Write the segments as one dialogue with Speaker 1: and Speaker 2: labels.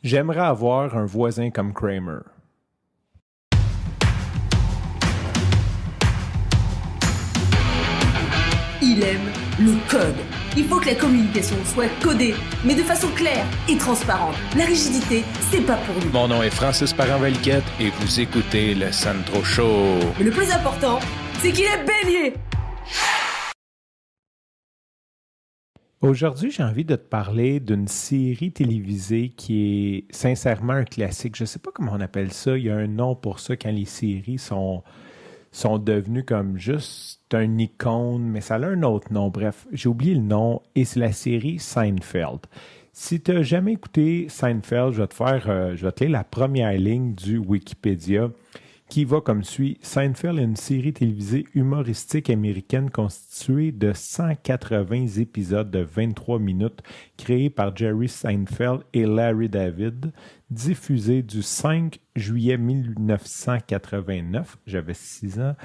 Speaker 1: J'aimerais avoir un voisin comme Kramer.
Speaker 2: Il aime le code. Il faut que la communication soit codée, mais de façon claire et transparente. La rigidité, c'est pas pour lui.
Speaker 3: Mon nom est Francis Parent-Valquette et vous écoutez le Sandro Show.
Speaker 2: Mais le plus important, c'est qu'il est bélier.
Speaker 1: Aujourd'hui, j'ai envie de te parler d'une série télévisée qui est sincèrement un classique. Je ne sais pas comment on appelle ça. Il y a un nom pour ça quand les séries sont devenues comme juste un icône, mais ça a un autre nom. Bref, j'ai oublié le nom et c'est la série Seinfeld. Si tu n'as jamais écouté Seinfeld, je vais te lire la première ligne du Wikipédia qui va comme suit. Seinfeld est une série télévisée humoristique américaine constituée de 180 épisodes de 23 minutes créés par Jerry Seinfeld et Larry David, diffusée du 5 juillet 1989, j'avais 6 ans,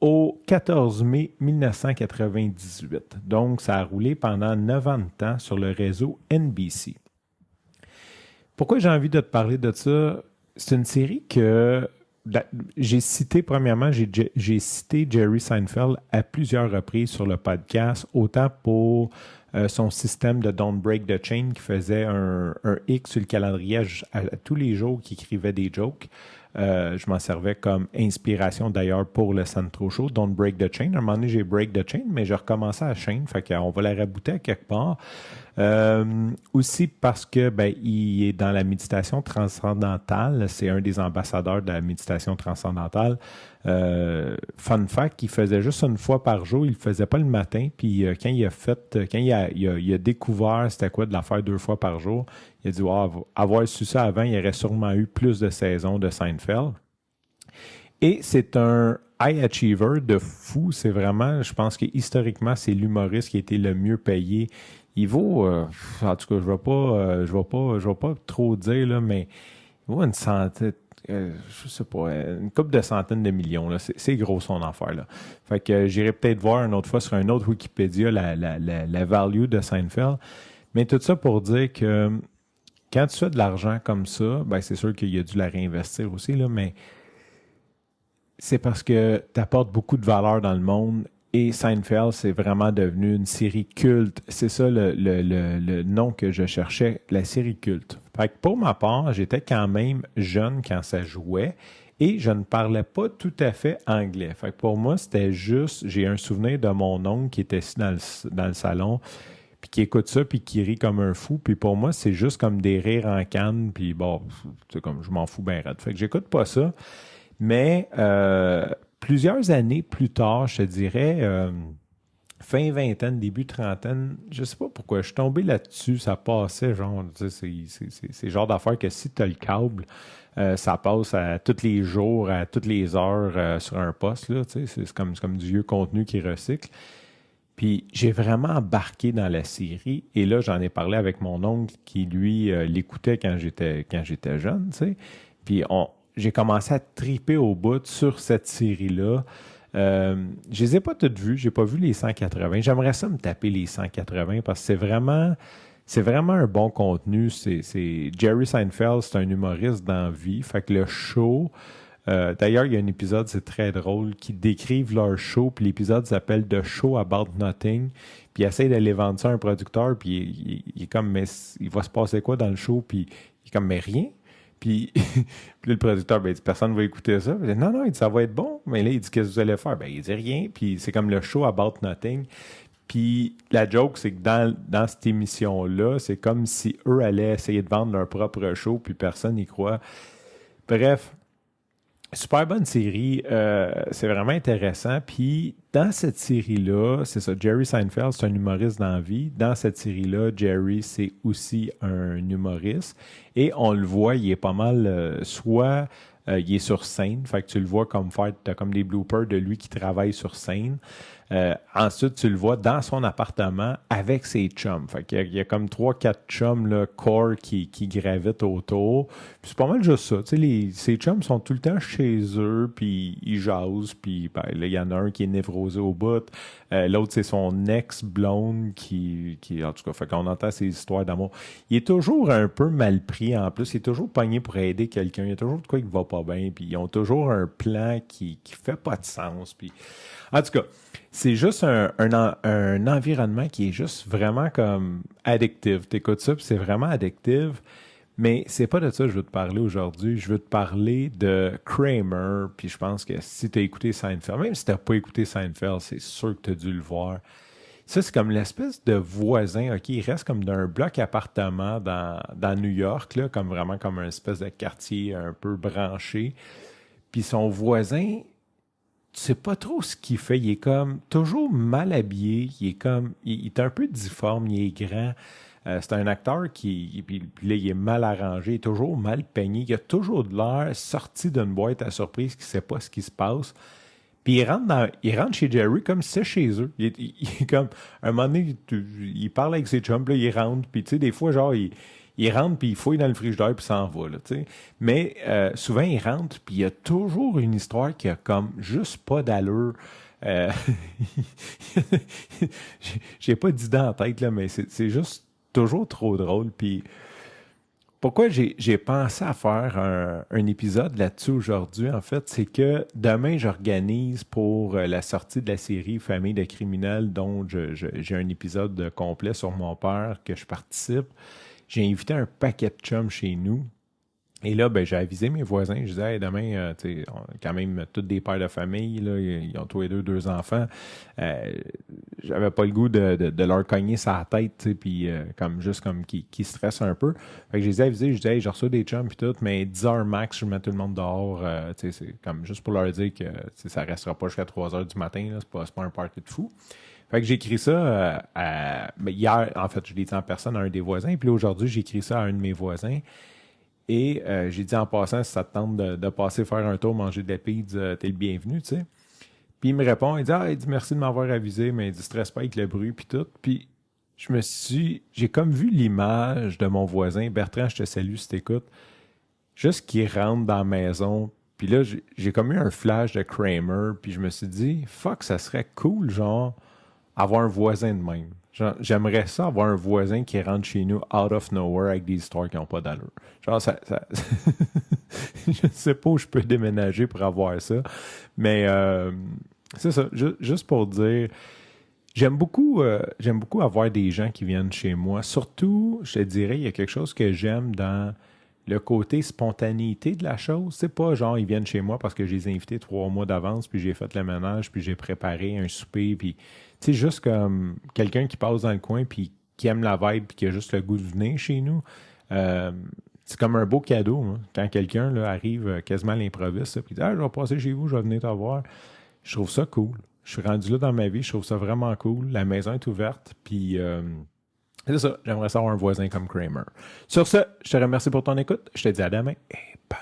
Speaker 1: au 14 mai 1998. Donc, ça a roulé pendant 9 ans de temps sur le réseau NBC. Pourquoi j'ai envie de te parler de ça? C'est une série que j'ai cité, premièrement, j'ai cité Jerry Seinfeld à plusieurs reprises sur le podcast, autant pour son système de Don't Break the Chain qui faisait un X sur le calendrier à tous les jours qui écrivait des jokes. Je m'en servais comme inspiration d'ailleurs pour le Sandro Show, Don't Break the Chain. À un moment donné, j'ai Break the Chain, mais je recommençais à la chaîne, fait qu'on va la rabouter à quelque part. Aussi parce que il est dans la méditation transcendantale, c'est un des ambassadeurs de la méditation transcendantale. Fun fact, il faisait juste une fois par jour, il le faisait pas le matin, puis quand il a découvert c'était quoi de la faire 2 fois par jour, il a dit avoir su ça avant, il aurait sûrement eu plus de saisons de Seinfeld. Et c'est un high achiever de fou, c'est vraiment, je pense que historiquement, c'est l'humoriste qui a été le mieux payé. Il vaut, en tout cas, je vais pas trop dire, là, mais il vaut une centaine, je sais pas, une couple de centaines de millions, là. C'est gros son affaire, là. Fait que j'irai peut-être voir une autre fois sur un autre Wikipédia la value de Seinfeld. Mais tout ça pour dire que quand tu fais de l'argent comme ça, c'est sûr qu'il a dû la réinvestir aussi, là, mais c'est parce que tu apportes beaucoup de valeur dans le monde. Et Seinfeld, c'est vraiment devenu une série culte. C'est ça le nom que je cherchais, la série culte. Fait que pour ma part, j'étais quand même jeune quand ça jouait et je ne parlais pas tout à fait anglais. Fait que pour moi, c'était juste, j'ai un souvenir de mon oncle qui était assis dans le salon, puis qui écoute ça, puis qui rit comme un fou. Puis pour moi, c'est juste comme des rires en canne, puis bon, c'est comme, je m'en fous bien raide. Fait que j'écoute pas ça. Mais plusieurs années plus tard, je te dirais, fin vingtaine, début trentaine, je sais pas pourquoi, je suis tombé là-dessus, ça passait, genre, tu sais, c'est le genre d'affaire que si tu as le câble, ça passe à tous les jours, à toutes les heures sur un poste, là, tu sais, c'est comme du vieux contenu qui recycle. Puis j'ai vraiment embarqué dans la série, et là, j'en ai parlé avec mon oncle qui, lui, l'écoutait quand j'étais jeune, tu sais, puis j'ai commencé à triper au bout sur cette série-là. Je les ai pas toutes vues. J'ai pas vu les 180. J'aimerais ça me taper les 180 parce que c'est vraiment un bon contenu. C'est Jerry Seinfeld, c'est un humoriste dans la vie. Fait que le show... d'ailleurs, il y a un épisode, c'est très drôle, qui décrivent leur show, puis l'épisode s'appelle The Show About Nothing, puis il essaie d'aller vendre ça à un producteur, puis il est comme, mais il va se passer quoi dans le show? Puis il est comme, mais rien. Puis le producteur, il dit, personne ne va écouter ça. Il dit, non, il dit, ça va être bon. Mais là, il dit, qu'est-ce que vous allez faire? Il dit rien. Puis c'est comme le show About Nothing. Puis la joke, c'est que dans cette émission-là, c'est comme si eux allaient essayer de vendre leur propre show, puis personne n'y croit. Bref, super bonne série. C'est vraiment intéressant. Puis dans cette série-là, c'est ça, Jerry Seinfeld, c'est un humoriste dans la vie. Dans cette série-là, Jerry, c'est aussi un humoriste. Et on le voit, il est pas mal, il est sur scène. Fait que tu le vois comme faire, t'as comme des bloopers de lui qui travaille sur scène. Ensuite, tu le vois dans son appartement avec ses chums. Fait qu'il y a comme 3-4 chums là, core qui gravitent autour. Puis c'est pas mal juste ça. Ces chums sont tout le temps chez eux, puis ils jasent. Puis ben, là, il y en a un qui est névrosé au bout. L'autre, c'est son ex-blonde qui... En tout cas, fait qu'on entend ses histoires d'amour. Il est toujours un peu mal pris en plus. Il est toujours pogné pour aider quelqu'un. Il y a toujours de quoi qui va pas bien. Puis ils ont toujours un plan qui fait pas de sens. Puis... En tout cas, c'est juste un environnement qui est juste vraiment comme addictif. T'écoutes ça, puis c'est vraiment addictif. Mais c'est pas de ça que je veux te parler aujourd'hui. Je veux te parler de Kramer. Puis je pense que si tu as écouté Seinfeld, même si tu n'as pas écouté Seinfeld, c'est sûr que tu as dû le voir. Ça, c'est comme l'espèce de voisin, OK? Il reste comme d'un bloc appartement dans New York, là, comme vraiment comme un espèce de quartier un peu branché. Puis son voisin... Tu sais pas trop ce qu'il fait. Il est comme toujours mal habillé. Il est un peu difforme. Il est grand. C'est un acteur puis là, il est mal arrangé. Il est toujours mal peigné. Il a toujours de l'air sorti d'une boîte à surprise qui ne sait pas ce qui se passe. Puis il rentre chez Jerry comme si c'était chez eux. Il est comme, un moment donné, il parle avec ses chums, puis là, il rentre. Puis tu sais, des fois, genre, il rentre, puis il fouille dans le frigidaire, puis s'en va, là, tu sais. Mais souvent, il rentre, puis il y a toujours une histoire qui a comme juste pas d'allure. J'ai pas d'idée en tête, là, mais c'est juste toujours trop drôle. Puis pourquoi j'ai pensé à faire un épisode là-dessus aujourd'hui, en fait, c'est que demain, j'organise pour la sortie de la série Famille de criminels, dont j'ai un épisode complet sur mon père que je participe. J'ai invité un paquet de chums chez nous. Et là, ben, j'ai avisé mes voisins. Je disais, hey, demain, tu sais, on a quand même tous des pères de famille. Là, ils ont tous les deux enfants. J'avais pas le goût de leur cogner sa tête, tu sais, puis comme qui stressent un peu. Fait que je les ai avisés. Je disais, hey, j'ai reçu des chums puis tout, mais 10 heures max, je mets tout le monde dehors. Tu sais, c'est comme juste pour leur dire que ça restera pas jusqu'à 3 heures du matin. Là, c'est pas un party de fou. Fait que j'ai écrit ça hier, en fait, je l'ai dit en personne à un des voisins, puis aujourd'hui, j'ai écrit ça à un de mes voisins. Et j'ai dit en passant, si ça te tente de passer faire un tour, manger de la pizza, t'es le bienvenu, tu sais. Puis il me répond, il dit merci de m'avoir avisé, mais il dit stresse pas avec le bruit, puis tout. Puis j'ai comme vu l'image de mon voisin, Bertrand, je te salue si t'écoutes, juste qu'il rentre dans la maison. Puis là, j'ai comme eu un flash de Kramer, puis je me suis dit, fuck, ça serait cool, genre, avoir un voisin de même. Genre, j'aimerais ça avoir un voisin qui rentre chez nous out of nowhere avec des histoires qui n'ont pas d'allure. Genre, ça... je ne sais pas où je peux déménager pour avoir ça. Mais c'est ça. Juste pour dire, j'aime beaucoup avoir des gens qui viennent chez moi. Surtout, je te dirais, il y a quelque chose que j'aime dans le côté spontanéité de la chose. C'est pas genre, ils viennent chez moi parce que je les ai invités 3 mois d'avance, puis j'ai fait le ménage, puis j'ai préparé un souper, puis tu sais, juste comme quelqu'un qui passe dans le coin, puis qui aime la vibe, puis qui a juste le goût de venir chez nous. C'est comme un beau cadeau, hein, quand quelqu'un là, arrive quasiment à l'improviste, puis dit « Ah, je vais passer chez vous, je vais venir te voir. » Je trouve ça cool. Je suis rendu là dans ma vie, je trouve ça vraiment cool. La maison est ouverte, puis... c'est ça, j'aimerais savoir un voisin comme Kramer. Sur ce, je te remercie pour ton écoute. Je te dis à demain et bye.